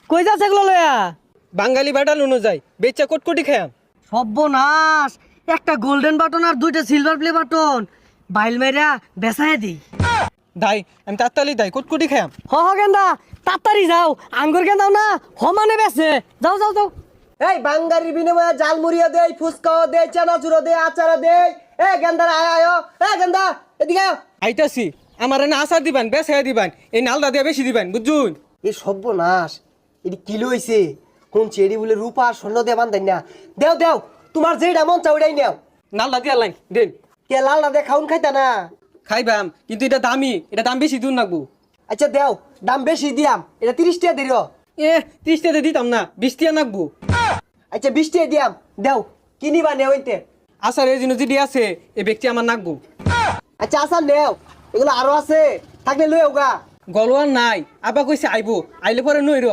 কই যাচ্ছে এগুলো লয়া? বাঙালি বাটাল অনুযায়ী বেচা কোটকোটি খায়াম। সর্বনাশ, একটা গোল্ডেন বাটন আর দুইটা সিলভার প্লে বাটন বাইল মেরা বেসায় দি। দাই আমি তাত্তালি দাই কোটকোটি খায়াম। হ গেন্দা, তাড়াতাড়ি যাও, আঙ্গুর গেন্দাও না সমানে বেছে। যাও যাও যাও। এই বাঙ্গারির বিনিময়ে জালমুড়িও দেই, ফুচকাও দেই, চানাচুরও দেই, আচারও দেই। এ গেন্দার আয় আয় এ গেন্দা এদিকে আয়। আইতাছি আমার এনে আচার দিবান বেসাই দিবান এই নালদা দিয়ে বেশি দিবান বুঝুন। এই সর্বনাশ, এটি কিলো হইছে কোন চেড়ি বলে রূপা আর স্বর্ণ দিয়ে বান্ধাই না। দেও দেও, তোমার যেটা মন চাও ওইটাই নেও। নালদা দিয়া লাইন দেন। কে লাল না দিয়ে খাউন খাইতা না? খাইবাম কিন্তু এটা দামি, এটা দাম বেশি দূর নাকবো। আচ্ছা দেও, দাম বেশি দিয়াম, এটা 30 টাকা দিল। 30 টাকা দিতাম না, 20 টাকা নাকবো। আচ্ছা 20 টাকা দিয়াম, দেও কিনিবা নেও হইতে। আচার এই জিনিস যদি আছে এই ব্যক্তি আমার নাকবো। আচ্ছা আসার নেও, এগুলো আরো আছে থাকলে লই ওগা। গলোয়ার নাই, আবা কইছে আইবো, আইলে পরে নইর।